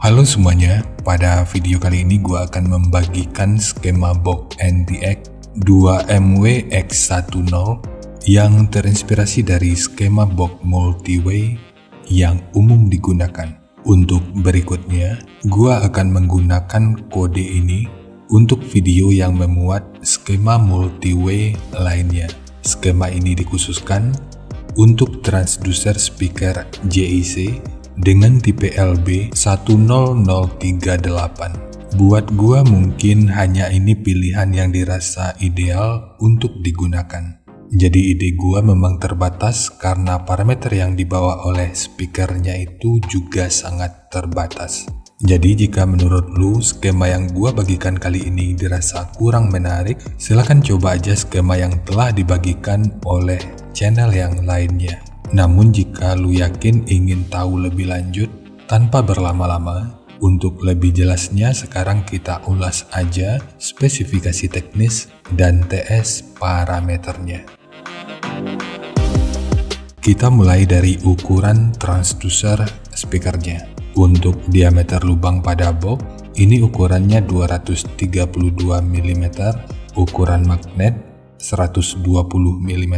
Halo semuanya, pada video kali ini gue akan membagikan skema box NTX 2MW-X10 yang terinspirasi dari skema box multi-way yang umum digunakan. Untuk berikutnya, gue akan menggunakan kode ini untuk video yang memuat skema multi-way lainnya. Skema ini dikhususkan untuk transducer speaker JIC dengan tipe LB10038. Buat gua mungkin hanya ini pilihan yang dirasa ideal untuk digunakan. Jadi ide gua memang terbatas karena parameter yang dibawa oleh speakernya itu juga sangat terbatas. Jadi jika menurut lu skema yang gua bagikan kali ini dirasa kurang menarik, silahkan coba aja skema yang telah dibagikan oleh channel yang lainnya. Namun jika lu yakin ingin tahu lebih lanjut tanpa berlama-lama, untuk lebih jelasnya sekarang kita ulas aja spesifikasi teknis dan TS parameternya. Kita mulai dari ukuran transducer speakernya. Untuk diameter lubang pada box, ini ukurannya 232 mm, ukuran magnet 120 mm,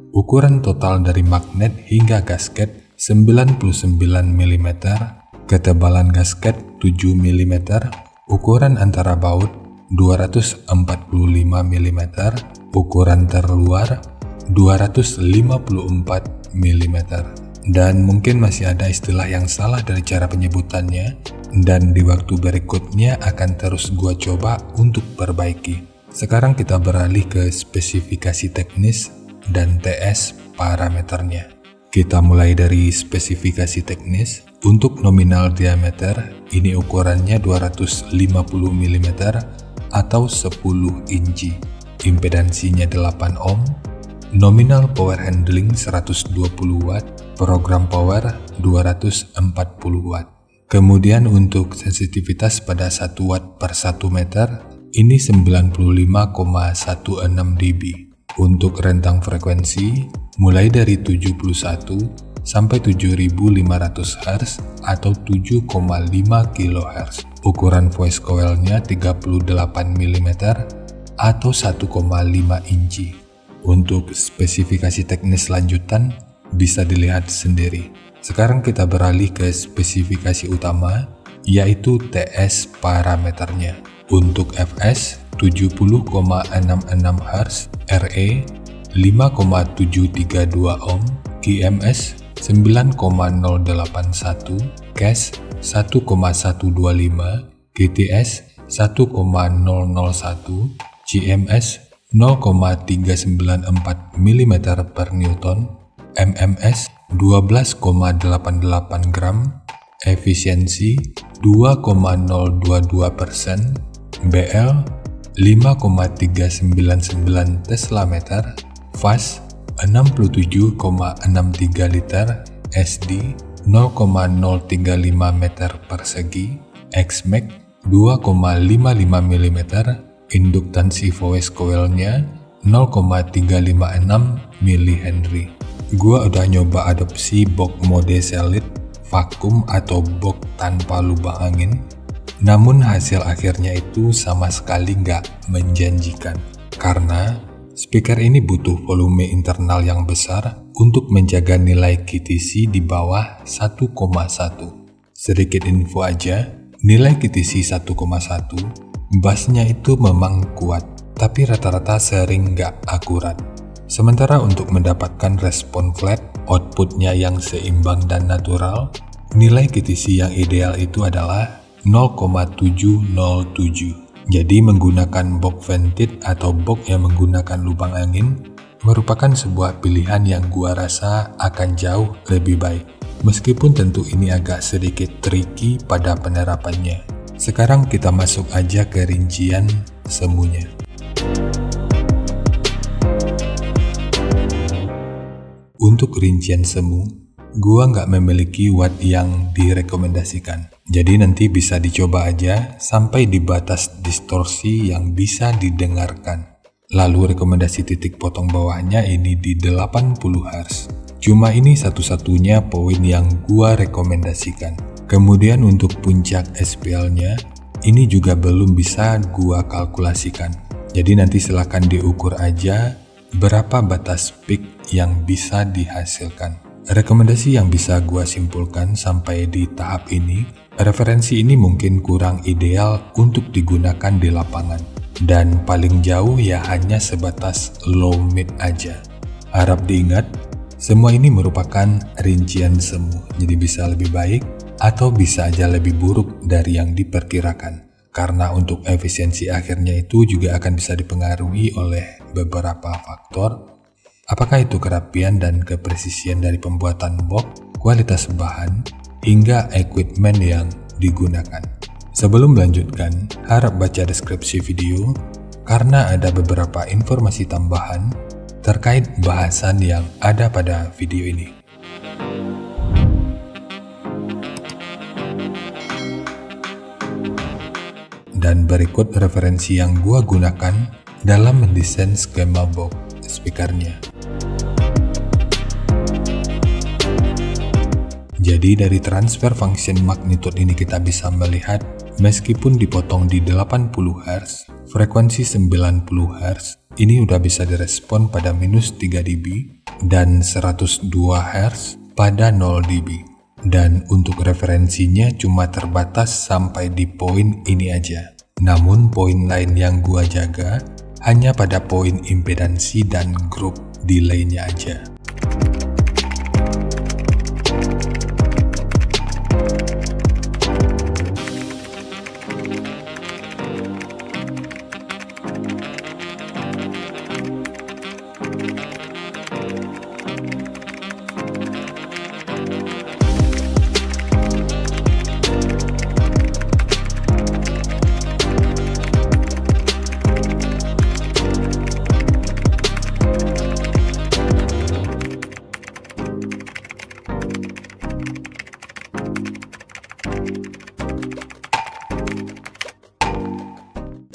ukuran total dari magnet hingga gasket 99 mm, ketebalan gasket 7 mm, ukuran antara baut 245 mm, ukuran terluar 254 mm. Dan mungkin masih ada istilah yang salah dari cara penyebutannya, dan di waktu berikutnya akan terus gua coba untuk perbaiki. Sekarang kita beralih ke spesifikasi teknis dan TS parameternya. Kita mulai dari spesifikasi teknis. Untuk nominal diameter, ini ukurannya 250 mm atau 10 inci. Impedansinya 8 ohm. Nominal power handling 120 watt, program power 240 watt. Kemudian untuk sensitivitas pada 1 watt per 1 meter, ini 95,16 dB. Untuk rentang frekuensi, mulai dari 71 sampai 7500 Hz atau 7,5 kHz. Ukuran voice coil-nya 38 mm atau 1,5 inci. Untuk spesifikasi teknis lanjutan bisa dilihat sendiri. Sekarang kita beralih ke spesifikasi utama, yaitu TS parameternya. Untuk Fs 70,66 Hz, RE 5,732 ohm, QMS 9,081, CAS 1,125, GTS 1,001, GMS 0,394 mm per Newton, MMS 12,88 gram, efisiensi 2,022%, BL 5,399 Tesla meter, fast 67,63 liter, SD 0,035 meter persegi, XMAX 2,55 mm, induktansi voice coil-nya 0,356 mH. Gua udah nyoba adopsi box mode solid, vakum atau box tanpa lubang angin, namun hasil akhirnya itu sama sekali nggak menjanjikan. Karena speaker ini butuh volume internal yang besar untuk menjaga nilai QTC di bawah 1,1. Sedikit info aja, nilai QTC 1,1, bassnya itu memang kuat, tapi rata-rata sering nggak akurat. Sementara untuk mendapatkan respon flat, outputnya yang seimbang dan natural, nilai QTC yang ideal itu adalah 0,707. Jadi menggunakan box vented atau box yang menggunakan lubang angin merupakan sebuah pilihan yang gua rasa akan jauh lebih baik. Meskipun tentu ini agak sedikit tricky pada penerapannya. Sekarang kita masuk aja ke rincian semuanya. Untuk rincian semu, gua nggak memiliki watt yang direkomendasikan. Jadi nanti bisa dicoba aja sampai di batas distorsi yang bisa didengarkan. Lalu rekomendasi titik potong bawahnya ini di 80 Hz. Cuma ini satu-satunya poin yang gua rekomendasikan. Kemudian untuk puncak SPL-nya, ini juga belum bisa gua kalkulasikan. Jadi nanti silahkan diukur aja berapa batas peak yang bisa dihasilkan. Rekomendasi yang bisa gua simpulkan sampai di tahap ini, referensi ini mungkin kurang ideal untuk digunakan di lapangan. Dan paling jauh ya hanya sebatas low mid aja. Harap diingat, semua ini merupakan rincian semu, jadi bisa lebih baik atau bisa aja lebih buruk dari yang diperkirakan. Karena untuk efisiensi akhirnya itu juga akan bisa dipengaruhi oleh beberapa faktor. Apakah itu kerapian dan kepresisian dari pembuatan box, kualitas bahan, hingga equipment yang digunakan. Sebelum melanjutkan, harap baca deskripsi video karena ada beberapa informasi tambahan terkait bahasan yang ada pada video ini. Dan berikut referensi yang gua gunakan dalam mendesain skema box speakernya. Jadi dari transfer function magnitude ini kita bisa melihat meskipun dipotong di 80 Hz, frekuensi 90 Hz ini udah bisa direspon pada minus 3 dB dan 102 Hz pada 0 dB. Dan untuk referensinya cuma terbatas sampai di poin ini aja. Namun poin lain yang gua jaga hanya pada poin impedansi dan group delay-nya aja.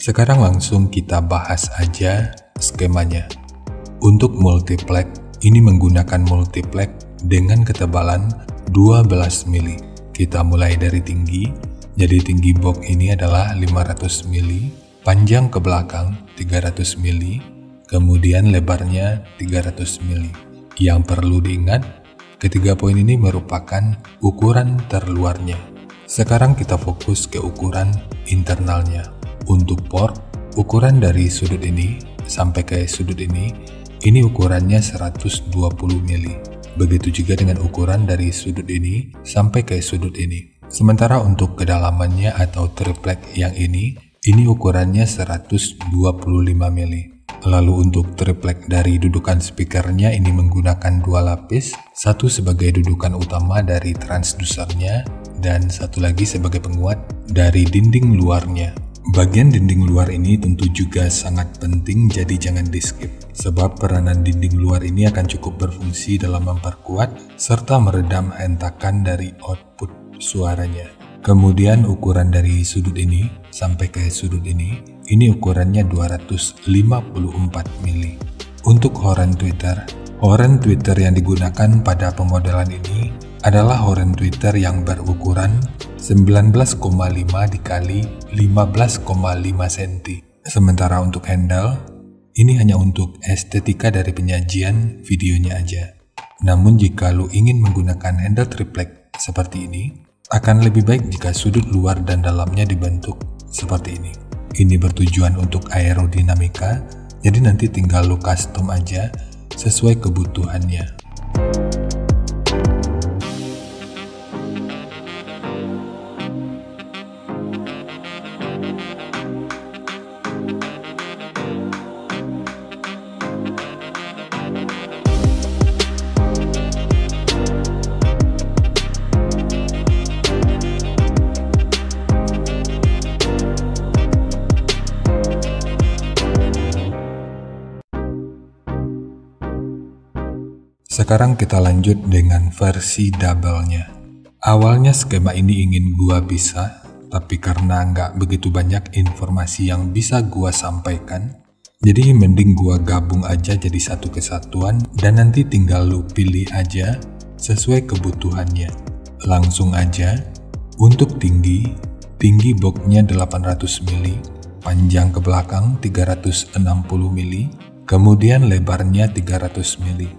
Sekarang langsung kita bahas aja skemanya. Untuk multiplex, ini menggunakan multiplex dengan ketebalan 12 mili. Kita mulai dari tinggi, jadi tinggi box ini adalah 500 mili, panjang ke belakang 300 mili, kemudian lebarnya 300 mili. Yang perlu diingat, ketiga poin ini merupakan ukuran terluarnya. Sekarang kita fokus ke ukuran internalnya. Untuk port, ukuran dari sudut ini sampai ke sudut ini ukurannya 120 mili. Begitu juga dengan ukuran dari sudut ini sampai ke sudut ini. Sementara untuk kedalamannya atau triplek yang ini ukurannya 125 mili. Lalu untuk triplek dari dudukan speakernya ini menggunakan dua lapis, satu sebagai dudukan utama dari transdusernya dan satu lagi sebagai penguat dari dinding luarnya. Bagian dinding luar ini tentu juga sangat penting, jadi jangan di skip, sebab peranan dinding luar ini akan cukup berfungsi dalam memperkuat serta meredam hentakan dari output suaranya. Kemudian ukuran dari sudut ini sampai ke sudut ini ukurannya 254 mili. Untuk horn tweeter yang digunakan pada pemodelan ini adalah horn tweeter yang berukuran 19,5 dikali 15,5 cm. Sementara untuk handle, ini hanya untuk estetika dari penyajian videonya aja. Namun jika lu ingin menggunakan handle triplek seperti ini, akan lebih baik jika sudut luar dan dalamnya dibentuk seperti ini. Ini bertujuan untuk aerodinamika, jadi nanti tinggal lu custom aja sesuai kebutuhannya. Sekarang kita lanjut dengan versi double-nya. Awalnya skema ini ingin gua bisa, tapi karena nggak begitu banyak informasi yang bisa gua sampaikan, jadi mending gua gabung aja jadi satu kesatuan dan nanti tinggal lu pilih aja sesuai kebutuhannya. Langsung aja, Untuk tinggi boxnya 800 mili, panjang ke belakang 360 mili, kemudian lebarnya 300 mili.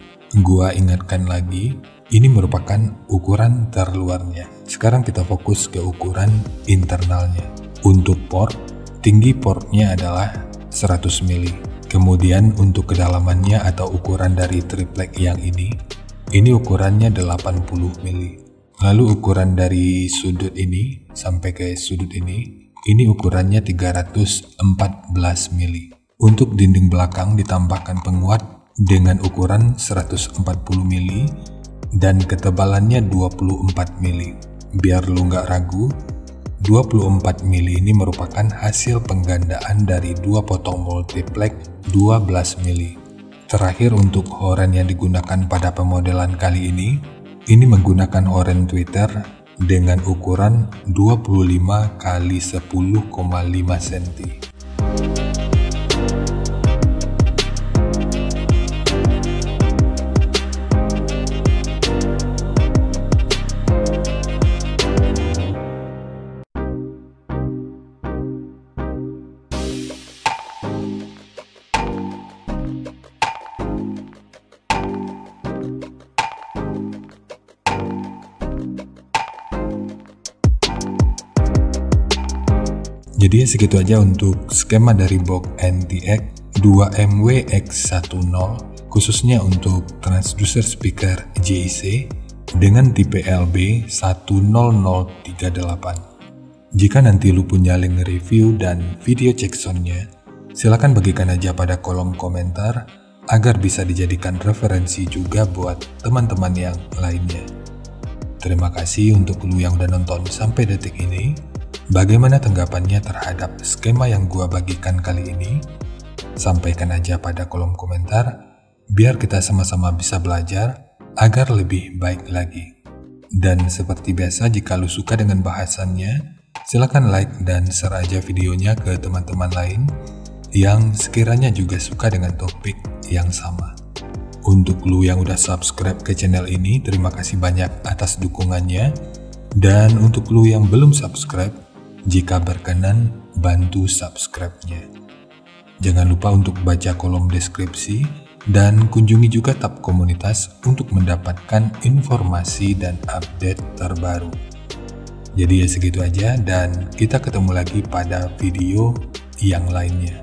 Gua ingatkan lagi, ini merupakan ukuran terluarnya. Sekarang kita fokus ke ukuran internalnya. Untuk port, tinggi portnya adalah 100 mili. Kemudian untuk kedalamannya atau ukuran dari triplek yang ini ukurannya 80 mili. Lalu ukuran dari sudut ini sampai ke sudut ini ukurannya 314 mili. Untuk dinding belakang ditambahkan penguat dengan ukuran 140 mili dan ketebalannya 24 mili. Biar lu nggak ragu, 24 mili ini merupakan hasil penggandaan dari dua potong multiplek 12 mili. Terakhir untuk horen yang digunakan pada pemodelan kali ini menggunakan horen Twitter dengan ukuran 25 x 10,5 cm. Jadi segitu aja untuk skema dari box NTX 2MW-X10 khususnya untuk transducer speaker JIC dengan tipe LB10038. Jika nanti lu punya link review dan video check soundnya, silakan bagikan aja pada kolom komentar agar bisa dijadikan referensi juga buat teman-teman yang lainnya. Terima kasih untuk lu yang udah nonton sampai detik ini. Bagaimana tanggapannya terhadap skema yang gua bagikan kali ini? Sampaikan aja pada kolom komentar, biar kita sama-sama bisa belajar agar lebih baik lagi. Dan seperti biasa, jika lu suka dengan bahasannya, silakan like dan share aja videonya ke teman-teman lain yang sekiranya juga suka dengan topik yang sama. Untuk lu yang udah subscribe ke channel ini, terima kasih banyak atas dukungannya. Dan untuk lu yang belum subscribe, jika berkenan, bantu subscribe-nya. Jangan lupa untuk baca kolom deskripsi dan kunjungi juga tab komunitas untuk mendapatkan informasi dan update terbaru. Jadi ya segitu aja dan kita ketemu lagi pada video yang lainnya.